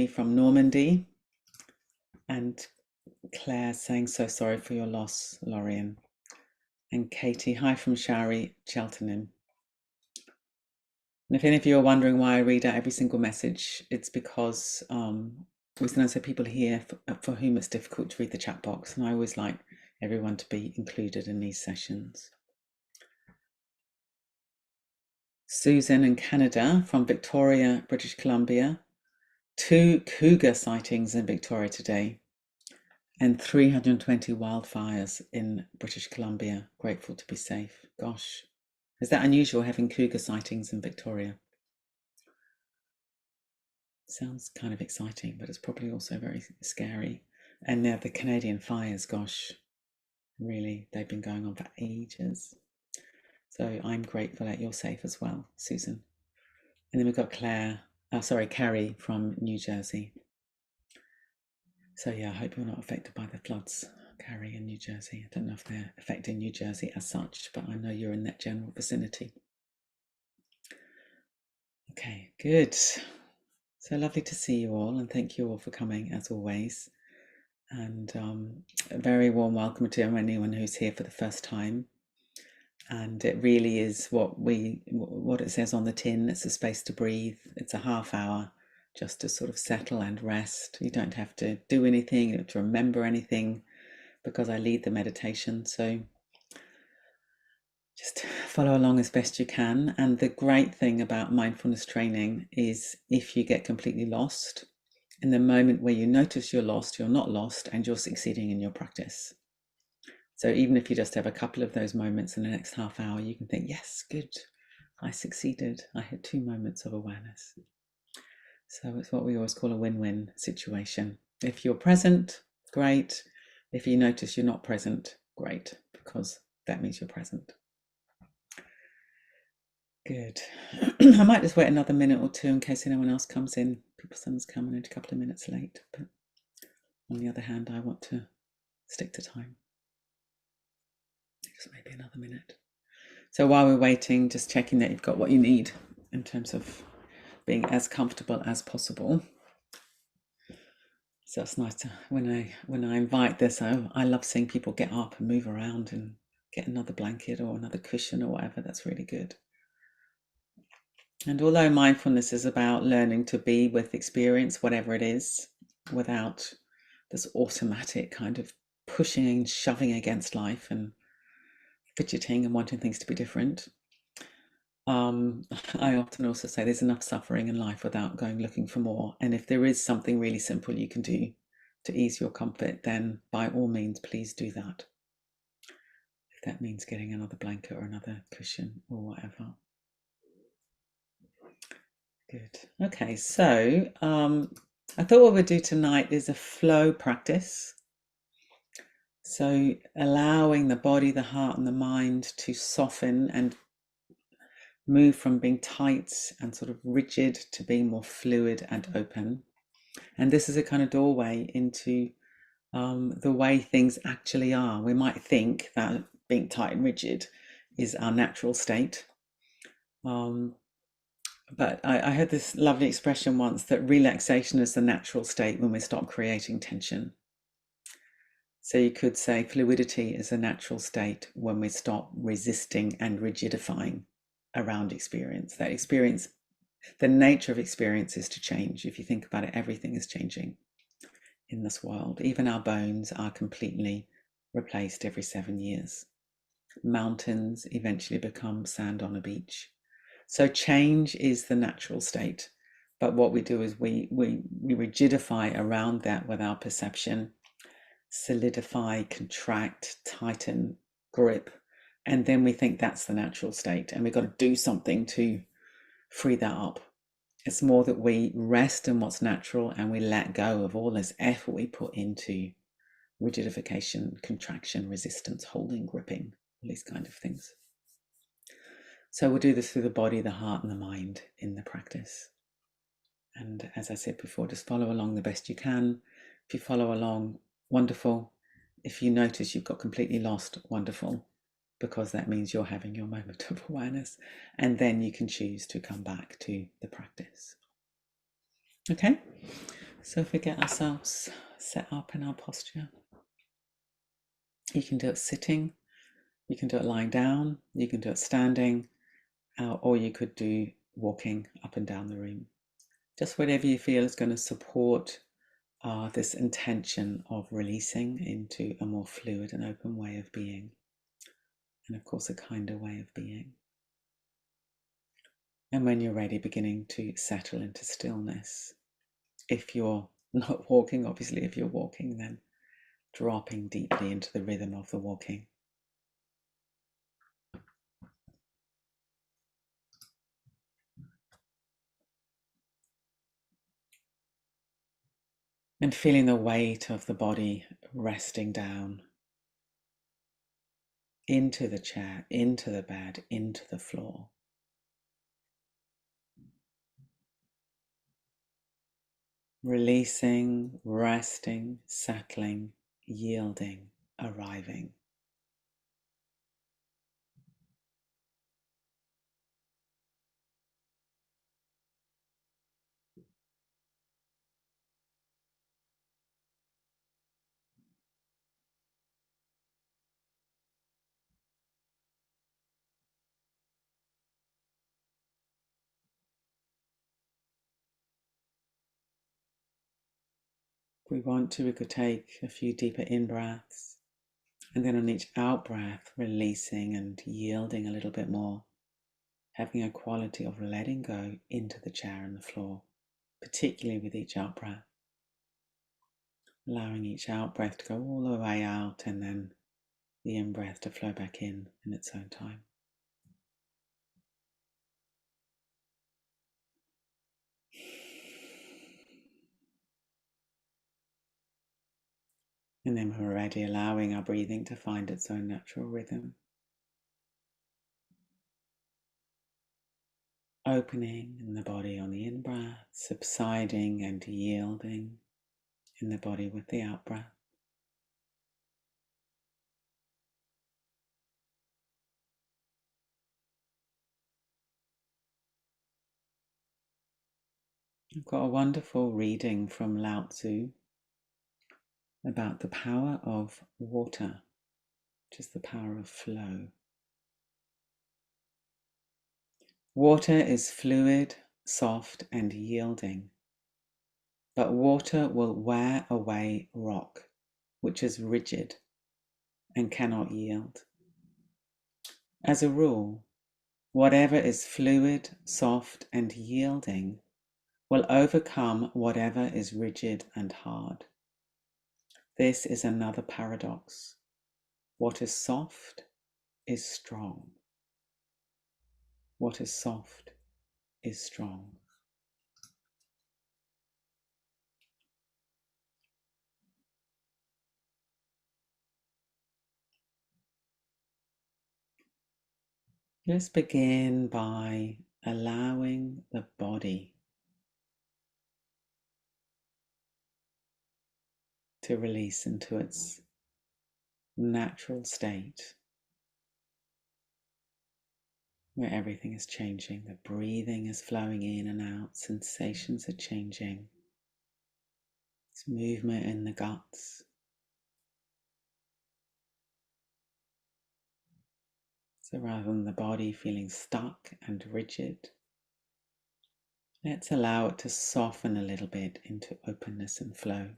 Amy from Normandy, and Claire saying so sorry for your loss, Lorien. And Katie, hi from Shari, Cheltenham. And if any of you are wondering why I read out every single message, it's because we sometimes have people here for whom it's difficult to read the chat box, and I always like everyone to be included in these sessions. Susan in Canada, from Victoria, British Columbia. 2 cougar sightings in Victoria today, and 320 wildfires in British Columbia. Grateful to be safe. Gosh, is that unusual, having cougar sightings in Victoria? Sounds kind of exciting, but it's probably also very scary. And now the Canadian fires, gosh, really, they've been going on for ages. So I'm grateful that you're safe as well, Susan. And then we've got Carrie from New Jersey. So yeah, I hope you're not affected by the floods, Carrie, in New Jersey. I don't know if they're affecting New Jersey as such, but I know you're in that general vicinity. Okay, good. So lovely to see you all, and thank you all for coming as always. And a very warm welcome to anyone who's here for the first time. And it really is what it says on the tin. It's a space to breathe. It's a half hour just to sort of settle and rest. You don't have to do anything, you don't have to remember anything, because I lead the meditation. So just follow along as best you can. And the great thing about mindfulness training is if you get completely lost, in the moment where you notice you're lost, you're not lost, and you're succeeding in your practice. So even if you just have a couple of those moments in the next half hour, you can think, yes, good, I succeeded. I had 2 moments of awareness. So it's what we always call a win-win situation. If you're present, great. If you notice you're not present, great, because that means you're present. Good. I might just wait another minute or 2 in case anyone else comes in. Someone's coming in a couple of minutes late, but on the other hand, I want to stick to time. Just maybe another minute. So while we're waiting, just checking that you've got what you need in terms of being as comfortable as possible. So it's nice to, when I invite this, I love seeing people get up and move around and get another blanket or another cushion or whatever. That's really good. And although mindfulness is about learning to be with experience, whatever it is, without this automatic kind of pushing and shoving against life and fidgeting and wanting things to be different, I often also say there's enough suffering in life without going looking for more. And if there is something really simple you can do to ease your comfort, then by all means, please do that. If that means getting another blanket or another cushion or whatever. Good. Okay, so I thought what we'd do tonight is a flow practice. So allowing the body, the heart, and the mind to soften and move from being tight and sort of rigid to being more fluid and open. And this is a kind of doorway into the way things actually are. We might think that being tight and rigid is our natural state. But I heard this lovely expression once that relaxation is the natural state when we stop creating tension. So you could say fluidity is a natural state when we stop resisting and rigidifying around experience. That experience, the nature of experience is to change. If you think about it, everything is changing in this world. Even our bones are completely replaced every 7 years. Mountains eventually become sand on a beach. So change is the natural state. But what we do is we rigidify around that with our perception, solidify, contract, tighten, grip, and then we think that's the natural state, and we've got to do something to free that up. It's more that we rest in what's natural and we let go of all this effort we put into rigidification, contraction, resistance, holding, gripping, all these kind of things. So we'll do this through the body, the heart, and the mind in the practice. And as I said before, just follow along the best you can. If you follow along, wonderful. If you notice you've got completely lost, wonderful, because that means you're having your moment of awareness, and then you can choose to come back to the practice. Okay, So if we get ourselves set up in our posture, you can do it sitting, you can do it lying down, you can do it standing, or you could do walking up and down the room. Just whatever you feel is going to support this intention of releasing into a more fluid and open way of being. And of course, a kinder way of being. And when you're ready, beginning to settle into stillness. If you're not walking, obviously, if you're walking, then dropping deeply into the rhythm of the walking. And feeling the weight of the body resting down into the chair, into the bed, into the floor. Releasing, resting, settling, yielding, arriving. If we want to, we could take a few deeper in-breaths, and then on each out-breath, releasing and yielding a little bit more, having a quality of letting go into the chair and the floor, particularly with each out-breath. Allowing each out-breath to go all the way out, and then the in-breath to flow back in its own time. And then when we're ready, allowing our breathing to find its own natural rhythm. Opening in the body on the in-breath, subsiding and yielding in the body with the out-breath. I've got a wonderful reading from Lao Tzu about the power of water, which is the power of flow. Water is fluid, soft, and yielding, but water will wear away rock, which is rigid and cannot yield. As a rule, whatever is fluid, soft, and yielding will overcome whatever is rigid and hard. This is another paradox. What is soft is strong. What is soft is strong. Let's begin by allowing the body to release into its natural state, where everything is changing. The breathing is flowing in and out, sensations are changing. It's movement in the guts. So rather than the body feeling stuck and rigid, let's allow it to soften a little bit into openness and flow.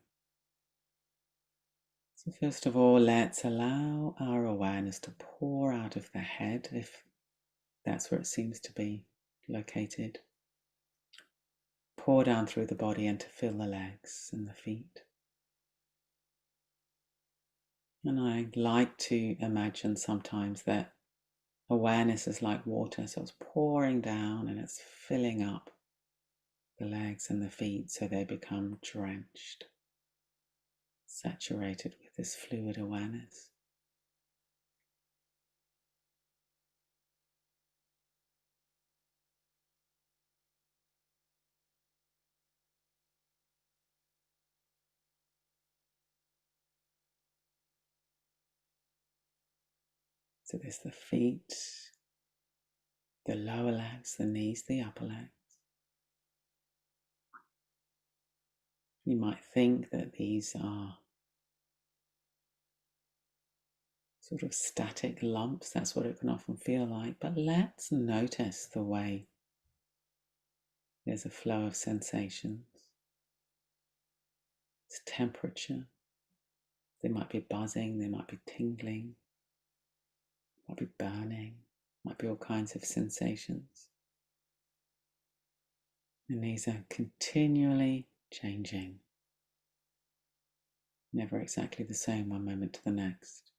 So first of all, let's allow our awareness to pour out of the head, if that's where it seems to be located. Pour down through the body and to fill the legs and the feet. And I like to imagine sometimes that awareness is like water, so it's pouring down and it's filling up the legs and the feet so they become drenched, saturated with this fluid awareness. So there's the feet, the lower legs, the knees, the upper legs. You might think that these are sort of static lumps. That's what it can often feel like. But let's notice the way there's a flow of sensations. It's temperature. They might be buzzing, they might be tingling, might be burning, might be all kinds of sensations. And these are continually changing, never exactly the same one moment to the next.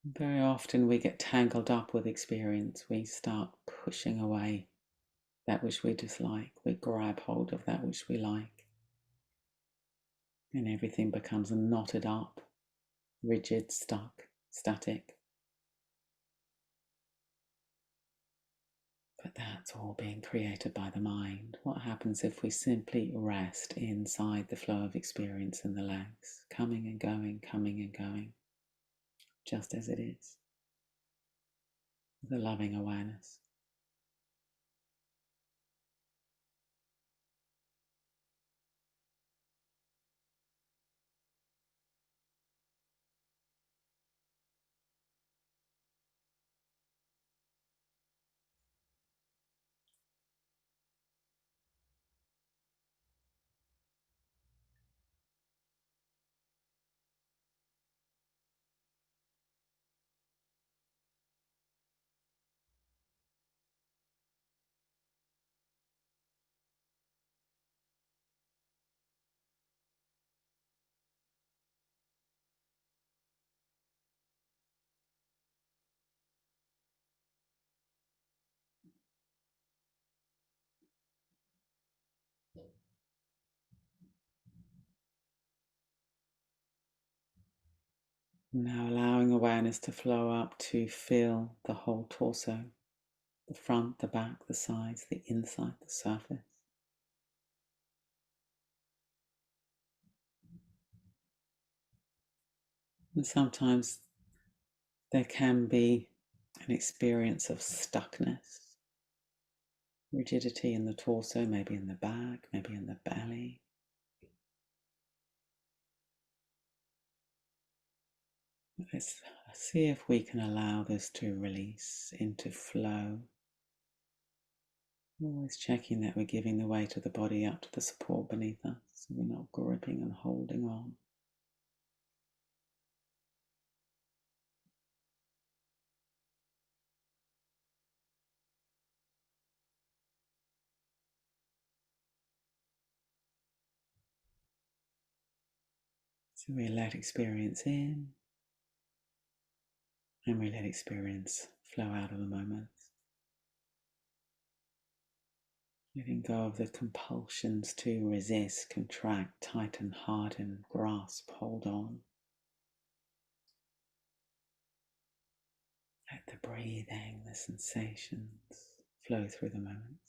Very often we get tangled up with experience. We start pushing away that which we dislike. We grab hold of that which we like. And everything becomes knotted up, rigid, stuck, static. But that's all being created by the mind. What happens if we simply rest inside the flow of experience in the legs, coming and going, just as it is, with a loving awareness. Now allowing awareness to flow up to feel the whole torso, the front, the back, the sides, the inside, the surface. And sometimes there can be an experience of stuckness, rigidity in the torso, maybe in the back, maybe in the belly. Let's see if we can allow this to release into flow. Always checking that we're giving the weight of the body up to the support beneath us, so we're not gripping and holding on. So we let experience in, and we let experience flow out of the moment. Letting go of the compulsions to resist, contract, tighten, harden, grasp, hold on. Let the breathing, the sensations flow through the moments.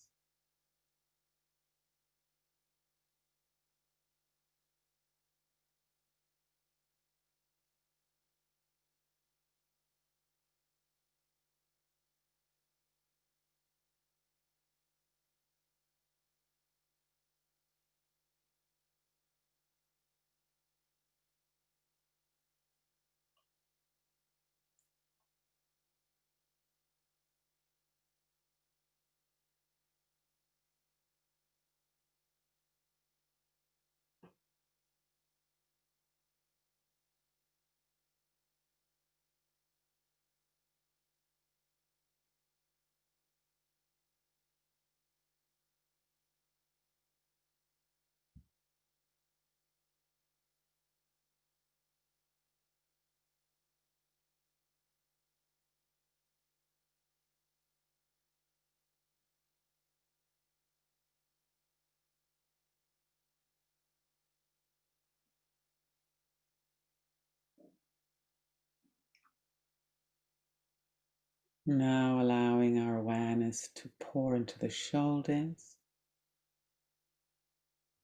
Now allowing our awareness to pour into the shoulders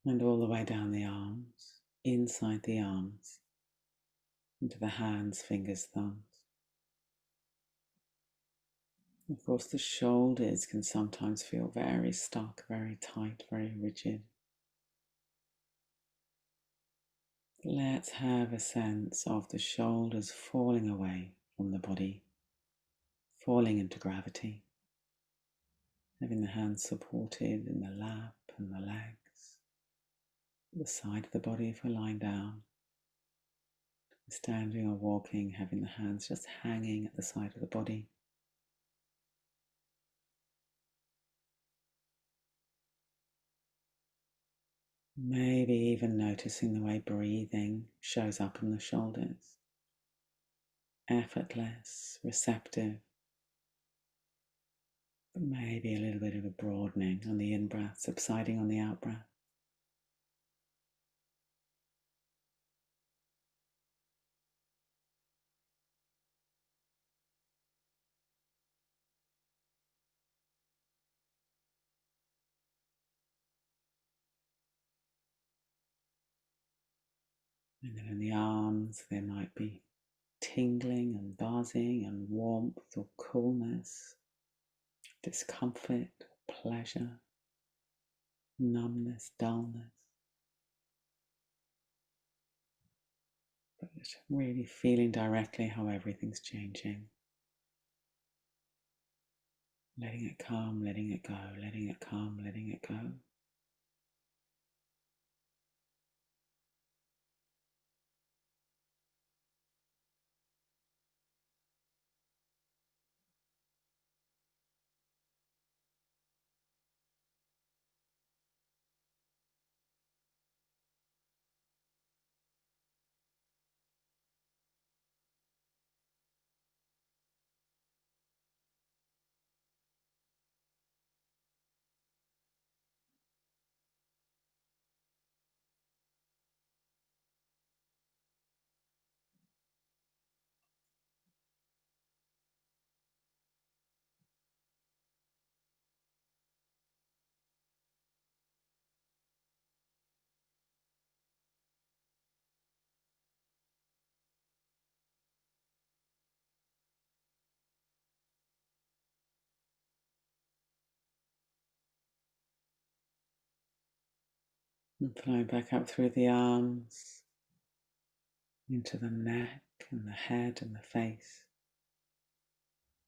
and all the way down the arms, inside the arms, into the hands, fingers, thumbs. Of course, the shoulders can sometimes feel very stuck, very tight, very rigid. Let's have a sense of the shoulders falling away from the body, falling into gravity, having the hands supported in the lap and the legs, the side of the body if we're lying down, standing or walking, having the hands just hanging at the side of the body. Maybe even noticing the way breathing shows up in the shoulders. Effortless, receptive, but maybe a little bit of a broadening on the in-breath, subsiding on the out-breath. And then in the arms, there might be tingling and buzzing and warmth or coolness, discomfort, pleasure, numbness, dullness. But really feeling directly how everything's changing. Letting it come, letting it go, letting it come, letting it go. And flowing back up through the arms, into the neck and the head and the face.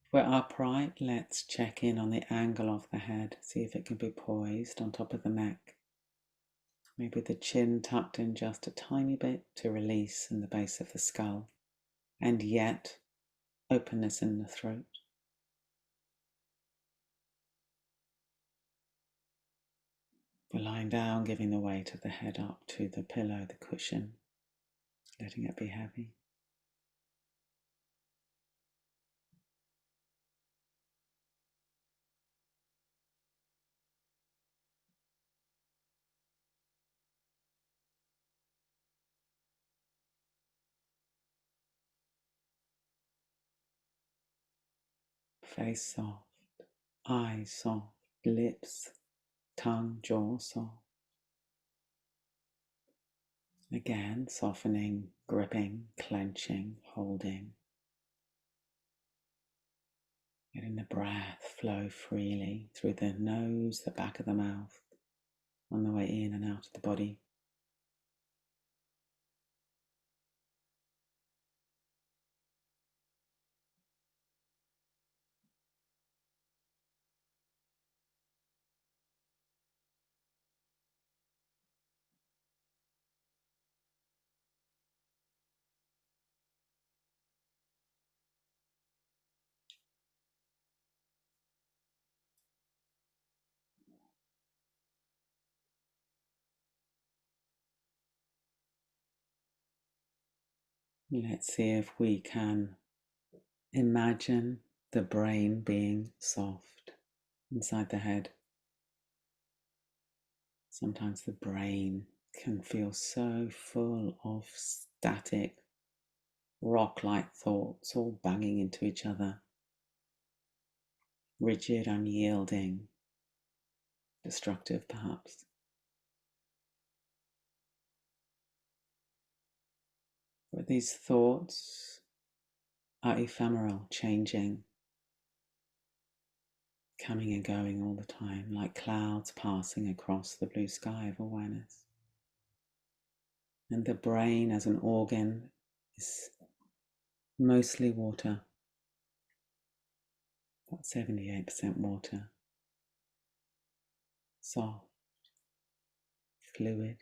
If we're upright, let's check in on the angle of the head, see if it can be poised on top of the neck. Maybe the chin tucked in just a tiny bit to release in the base of the skull, and yet openness in the throat. We're lying down, giving the weight of the head up to the pillow, the cushion, letting it be heavy. Face soft, eyes soft, lips, tongue, jaw soft. Again, softening, gripping, clenching, holding. Letting the breath flow freely through the nose, the back of the mouth, on the way in and out of the body. Let's see if we can imagine the brain being soft inside the head. Sometimes the brain can feel so full of static, rock-like thoughts all banging into each other, rigid, unyielding, destructive perhaps. But these thoughts are ephemeral, changing. coming and going all the time, like clouds passing across the blue sky of awareness. And the brain as an organ is mostly water, about 78% water, soft, fluid.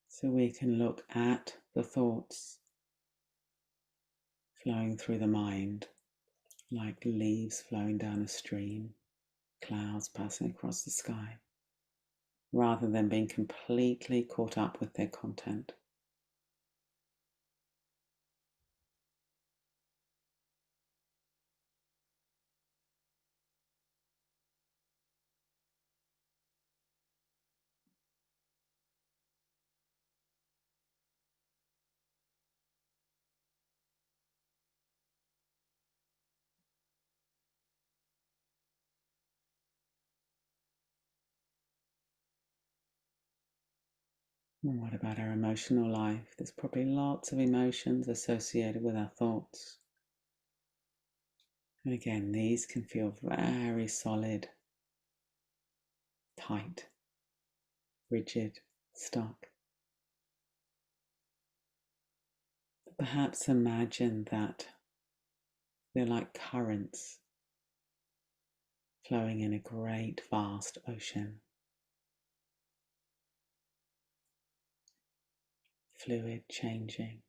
So we can look at the thoughts flowing through the mind like leaves flowing down a stream, clouds passing across the sky, rather than being completely caught up with their content. And what about our emotional life? There's probably lots of emotions associated with our thoughts. And again, these can feel very solid, tight, rigid, stuck. But perhaps imagine that they're like currents flowing in a great vast ocean. Fluid, changing.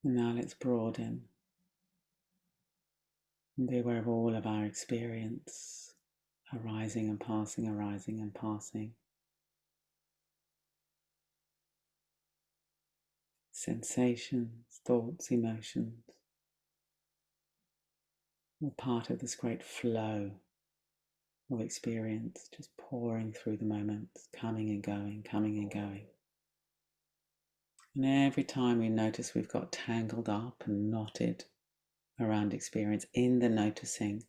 And now let's broaden and be aware of all of our experience, arising and passing, arising and passing. Sensations, thoughts, emotions, all part of this great flow of experience, just pouring through the moments, coming and going, coming and going. And every time we notice we've got tangled up and knotted around experience in the noticing,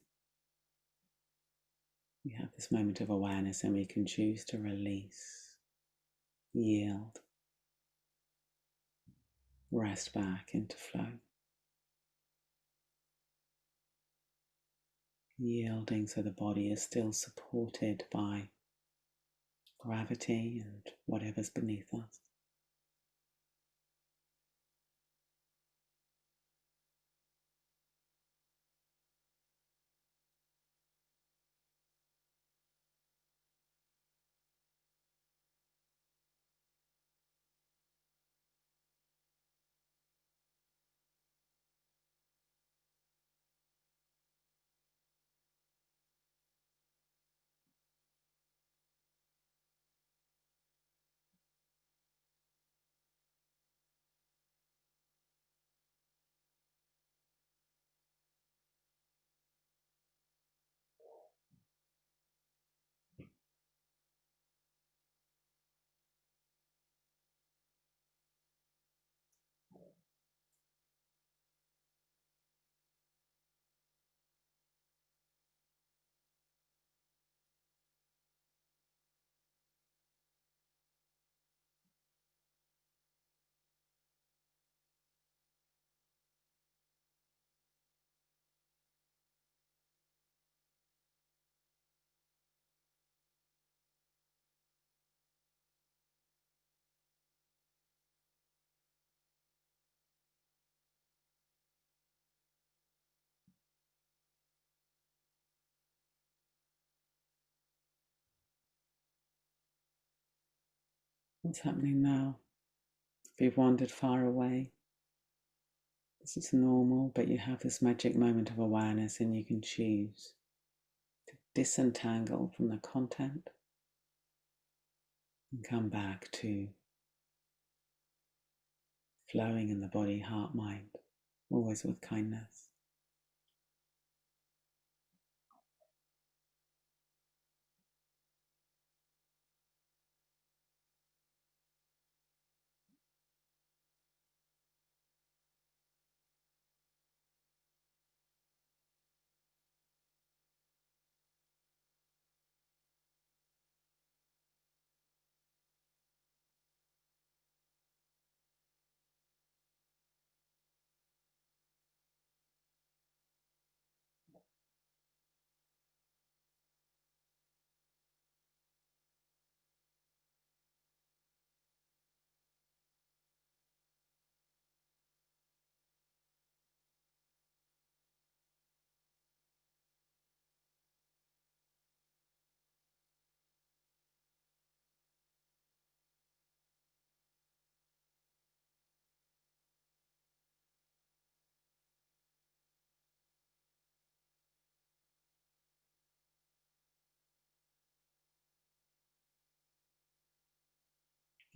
we have this moment of awareness and we can choose to release, yield, rest back into flow. Yielding so the body is still supported by gravity and whatever's beneath us. What's happening now? If you've wandered far away, this is normal, but you have this magic moment of awareness and you can choose to disentangle from the content and come back to flowing in the body, heart, mind, always with kindness.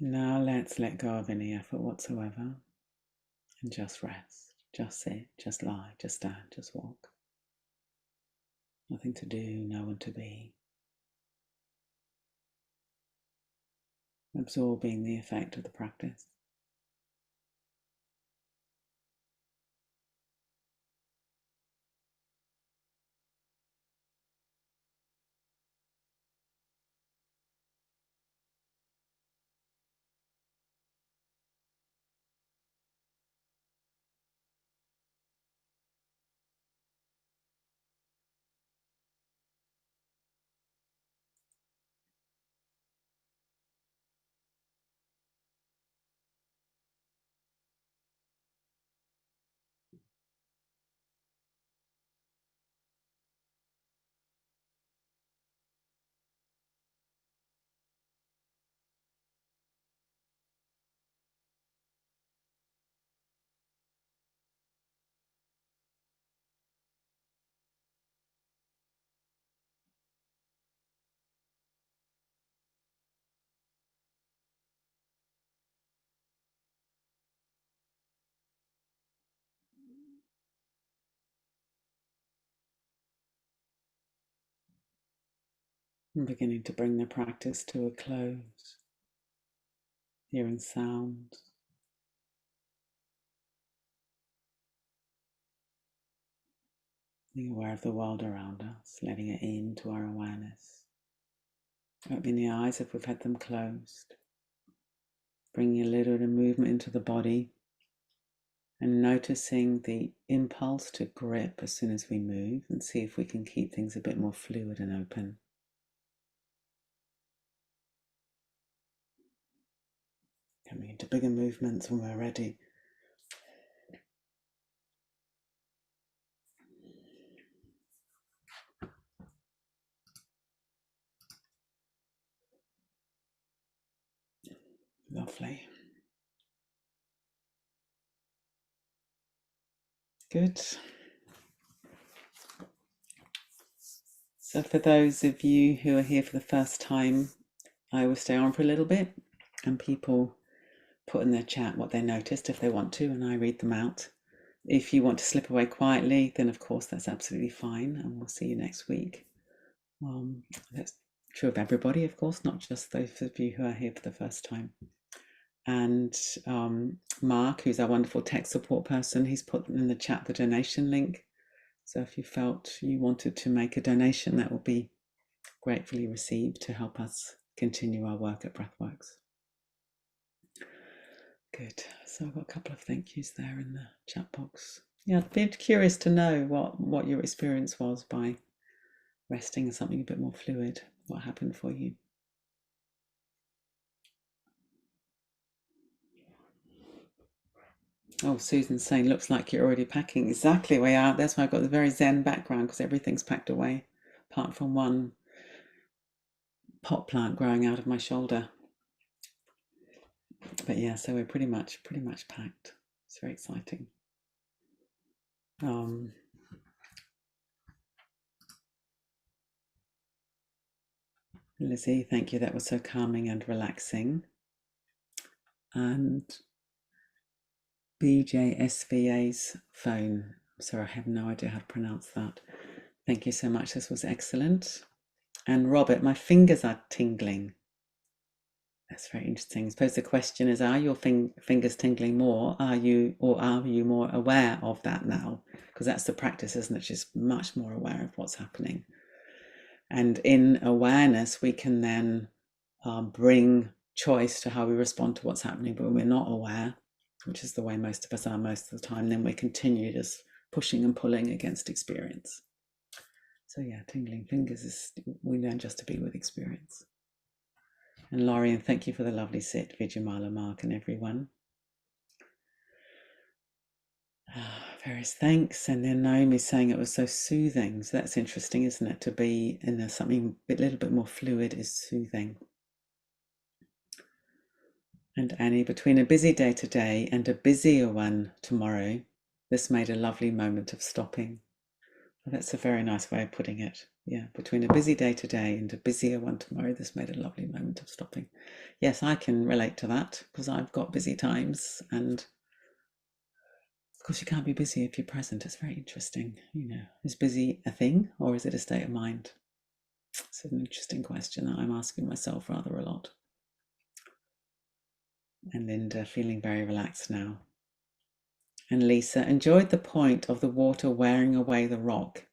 Now let's let go of any effort whatsoever and just rest, just sit, just lie, just stand, just walk. Nothing to do, no one to be. Absorbing the effect of the practice. And beginning to bring the practice to a close. Hearing sounds. Being aware of the world around us, letting it into our awareness. Opening the eyes if we've had them closed. Bringing a little bit of movement into the body. And noticing the impulse to grip as soon as we move, and see if we can keep things a bit more fluid and open. Coming into bigger movements when we're ready. Lovely. Good. So for those of you who are here for the first time, I will stay on for a little bit and people put in their chat what they noticed if they want to, and I read them out. If you want to slip away quietly, then of course that's absolutely fine, and we'll see you next week. That's true of everybody, of course, not just those of you who are here for the first time. And Mark, who's our wonderful tech support person, he's put in the chat the donation link. So if you felt you wanted to make a donation, that will be gratefully received to help us continue our work at Breathworks. Good. So I've got a couple of thank yous there in the chat box. Yeah, I'd be curious to know what your experience was by resting in something a bit more fluid. What happened for you? Oh, Susan's saying, looks like you're already packing. Exactly, we are. That's why I've got the very Zen background, because everything's packed away, apart from one pot plant growing out of my shoulder. But yeah, so we're pretty much packed. It's very exciting. Lizzie, thank you. That was so calming and relaxing. And BJSVA's phone. Sorry, I have no idea how to pronounce that. Thank you so much. This was excellent. And Robert, my fingers are tingling. That's very interesting. I suppose the question is, are your fingers tingling more? Are you more aware of that now? Because that's the practice, isn't it? Just much more aware of what's happening. And in awareness, we can then bring choice to how we respond to what's happening. But when we're not aware, which is the way most of us are most of the time, then we continue just pushing and pulling against experience. So yeah, tingling fingers is, we learn just to be with experience. And Lorian, thank you for the lovely sit, Vidyamala, Mark, and everyone. Various thanks. And then Naomi's saying it was so soothing. So that's interesting, isn't it? To be in something a little bit more fluid is soothing. And Annie, between a busy day today and a busier one tomorrow, this made a lovely moment of stopping. Well, that's a very nice way of putting it. Yeah, between a busy day today and a busier one tomorrow, this made a lovely moment of stopping. Yes, I can relate to that because I've got busy times, and of course you can't be busy if you're present. It's very interesting. Is busy a thing or is it a state of mind? It's an interesting question that I'm asking myself rather a lot. And Linda, feeling very relaxed now. And Lisa, enjoyed the point of the water wearing away the rock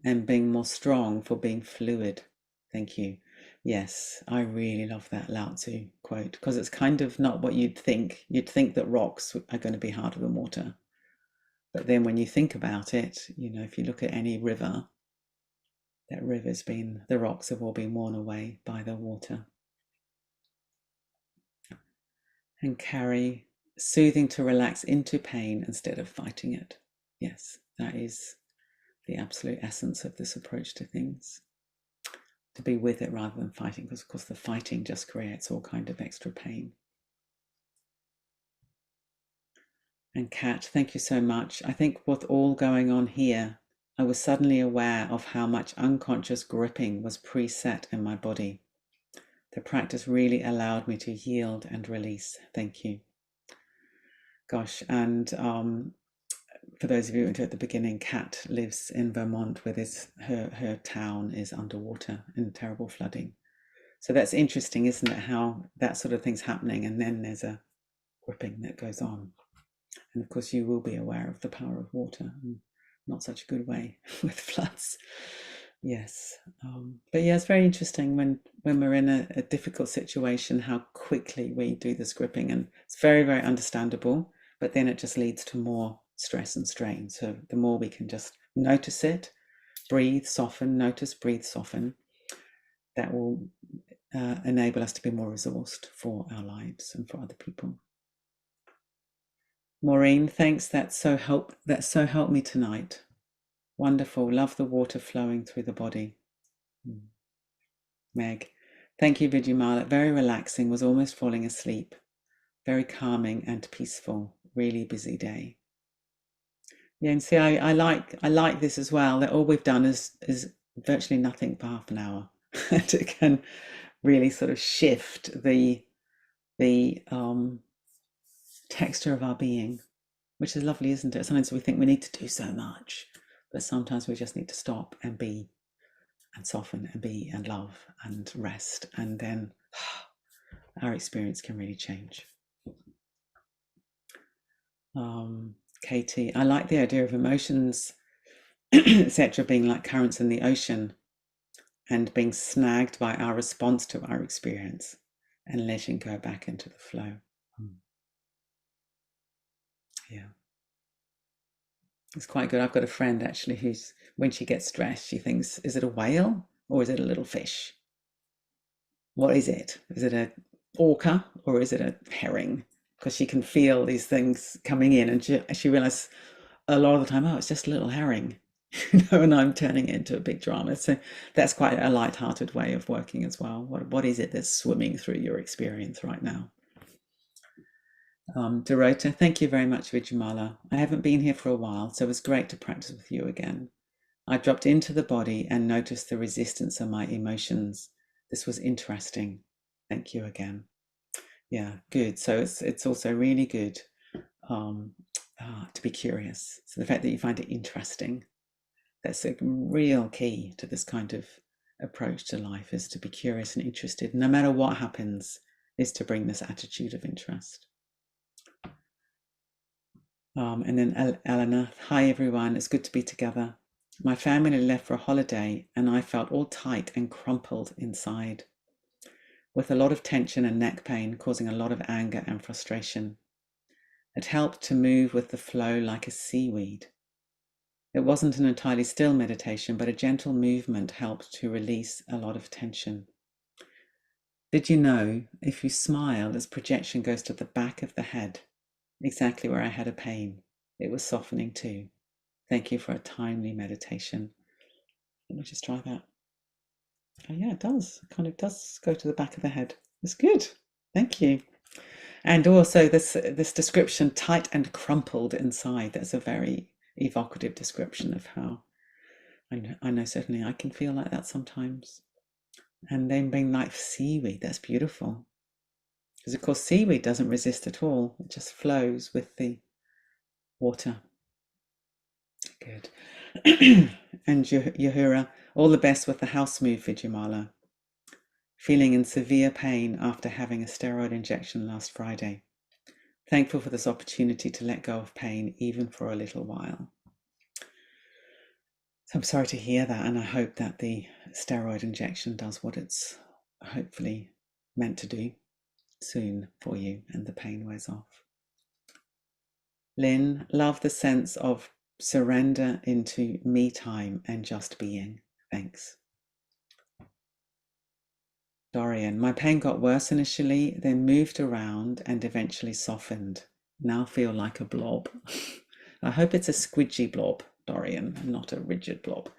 and being more strong for being fluid. Thank you. Yes, I really love that Lao Tzu quote because it's kind of not what you'd think. You'd think that rocks are going to be harder than water. But then when you think about it, if you look at any river, that river's been, the rocks have all been worn away by the water. And Carrie, soothing to relax into pain instead of fighting it. Yes, that is the absolute essence of this approach to things. To be with it rather than fighting, because of course the fighting just creates all kind of extra pain. And Kat, thank you so much. I think with all going on here, I was suddenly aware of how much unconscious gripping was preset in my body. The practice really allowed me to yield and release. Thank you. Gosh, and for those of you who at the beginning, Kat lives in Vermont with her town is underwater in terrible flooding. So that's interesting, isn't it? How that sort of thing's happening, and then there's a gripping that goes on. And of course, you will be aware of the power of water, not such a good way with floods. Yes, but yeah, it's very interesting when we're in a difficult situation, how quickly we do this gripping, and it's very, very understandable. But then it just leads to more stress and strain. So the more we can just notice it, breathe, soften, notice, breathe, soften, that will enable us to be more resourced for our lives and for other people. Maureen, thanks. That so helped me tonight. Wonderful. Love the water flowing through the body. Meg, thank you, Vidyamala. Very relaxing. Was almost falling asleep. Very calming and peaceful. Really busy day. Yeah, and see, I like this as well. That all we've done is virtually nothing for half an hour, and it can really sort of shift the texture of our being, which is lovely, isn't it? Sometimes we think we need to do so much, but sometimes we just need to stop and be and soften and be and love and rest, and then our experience can really change. Katie, I like the idea of emotions, etc., being like currents in the ocean and being snagged by our response to our experience and letting go back into the flow. Yeah. It's quite good. I've got a friend actually who's, when she gets stressed, she thinks, is it a whale or is it a little fish? What is it? Is it a orca or is it a herring? Because she can feel these things coming in, and she realizes a lot of the time, oh, it's just a little herring, and I'm turning it into a big drama. So that's quite a light-hearted way of working as well. What is it that's swimming through your experience right now? Dorota, thank you very much, Vidyamala. I haven't been here for a while, so it was great to practice with you again. I dropped into the body and noticed the resistance of my emotions. This was interesting. Thank you again. Yeah, good. So it's also really good um, to be curious. So the fact that you find it interesting, that's a real key to this kind of approach to life, is to be curious and interested. No matter what happens, is to bring this attitude of interest. And then Eleanor, hi everyone, it's good to be together. My family left for a holiday and I felt all tight and crumpled inside, with a lot of tension and neck pain causing a lot of anger and frustration. It helped to move with the flow like a seaweed. It wasn't an entirely still meditation, but a gentle movement helped to release a lot of tension. Did you know if you smile, this projection goes to the back of the head, exactly where I had a pain? It was softening too. Thank you for a timely meditation. Let me just try that. Oh yeah, it does. It kind of does go to the back of the head. It's good. Thank you. And also this description, tight and crumpled inside, that's a very evocative description of how I know certainly I can feel like that sometimes. And then being like seaweed, that's beautiful. Because of course seaweed doesn't resist at all. It just flows with the water. Good. And Yahura, all the best with the house move, Vidyamala. Feeling in severe pain after having a steroid injection last Friday. Thankful for this opportunity to let go of pain, even for a little while. So I'm sorry to hear that, and I hope that the steroid injection does what it's hopefully meant to do soon for you and the pain wears off. Lynn, love the sense of surrender into me time and just being. Thanks. Dorian, my pain got worse initially, then moved around and eventually softened. Now feel like a blob. I hope it's a squidgy blob, Dorian, not a rigid blob.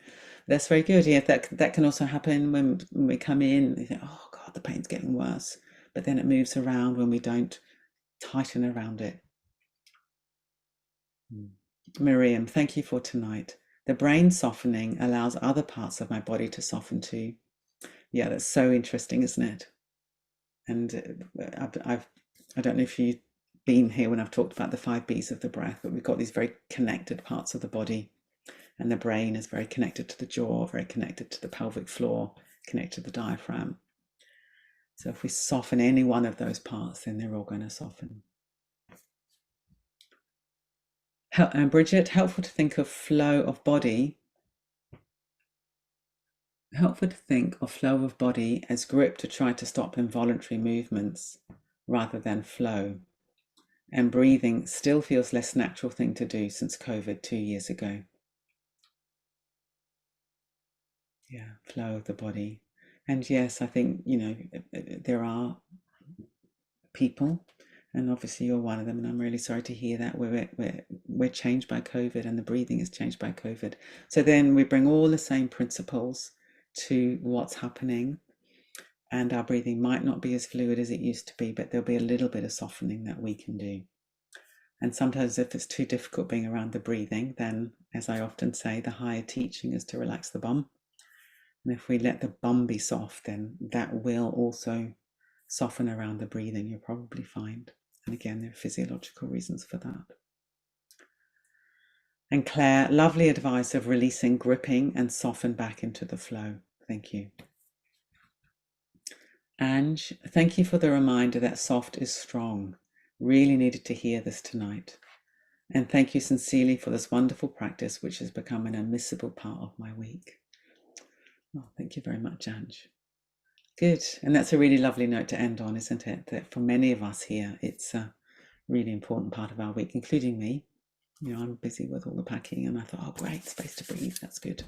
That's very good. Yeah, that can also happen when we come in. You think, oh God, the pain's getting worse. But then it moves around when we don't tighten around it. Miriam, thank you for tonight. The brain softening allows other parts of my body to soften too. Yeah, that's so interesting, isn't it? And I don't know if you've been here when I've talked about the 5 B's of the breath, but we've got these very connected parts of the body, and the brain is very connected to the jaw, very connected to the pelvic floor, connected to the diaphragm. So if we soften any one of those parts, then they're all going to soften. And Bridget, helpful to think of flow of body. Helpful to think of flow of body as grip to try to stop involuntary movements rather than flow. And breathing still feels less natural thing to do since COVID 2 years ago. Yeah, flow of the body. And yes, I think, there are people, and obviously you're one of them, and I'm really sorry to hear that we're changed by COVID and the breathing is changed by COVID. So then we bring all the same principles to what's happening, and our breathing might not be as fluid as it used to be, but there'll be a little bit of softening that we can do. And sometimes if it's too difficult being around the breathing, then, as I often say, the higher teaching is to relax the bum. And if we let the bum be soft, then that will also soften around the breathing, you'll probably find. And again, there are physiological reasons for that. And Claire, lovely advice of releasing gripping and soften back into the flow. Thank you. Ange, thank you for the reminder that soft is strong. Really needed to hear this tonight. And thank you sincerely for this wonderful practice, which has become an unmissable part of my week. Oh, thank you very much, Ange. Good. And that's a really lovely note to end on, isn't it? That for many of us here, it's a really important part of our week, including me. I'm busy with all the packing, and I thought, oh, great, space to breathe. That's good.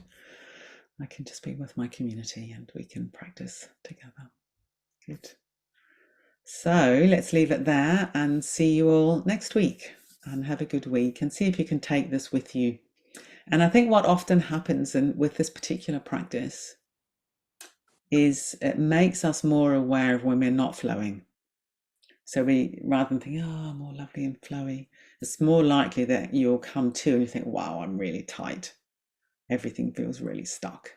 I can just be with my community and we can practice together. Good. So let's leave it there and see you all next week, and have a good week, and see if you can take this with you. And I think what often happens with this particular practice is it makes us more aware of when we're not flowing. So we, rather than think, oh, more lovely and flowy, it's more likely that you'll come to and you think, wow, I'm really tight. Everything feels really stuck.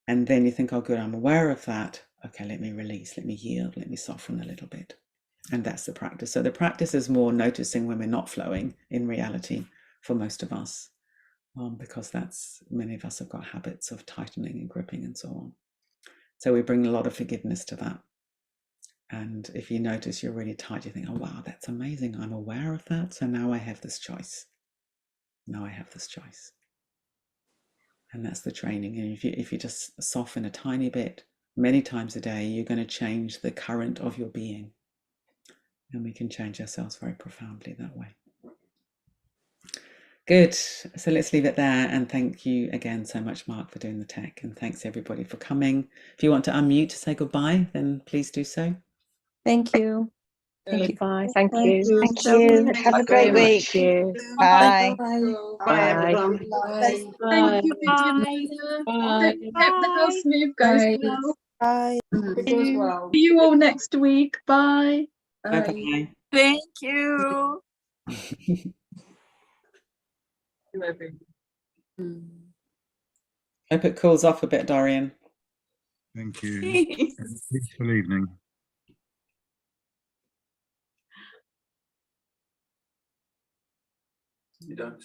And then you think, oh, good, I'm aware of that. Okay, let me release, let me yield, let me soften a little bit. And that's the practice. So the practice is more noticing when we're not flowing in reality for most of us, because many of us have got habits of tightening and gripping and so on. So we bring a lot of forgiveness to that. And if you notice you're really tight, you think, oh, wow, that's amazing. I'm aware of that. So now I have this choice. Now I have this choice. And that's the training. And if you just soften a tiny bit, many times a day, you're going to change the current of your being. And we can change ourselves very profoundly that way. Good. So let's leave it there. And thank you again so much, Mark, for doing the tech. And thanks everybody for coming. If you want to unmute to say goodbye, then please do so. Thank you. Thank you. Bye. Thank you. Thank you. Have a great week. Bye. Bye. Thank you, Vidyamala. Hope the house move goes well. Bye. See you all next week. Bye. Bye-bye. Thank you. Hope it cools off a bit, Dorian. Thank you. Peaceful evening. You don't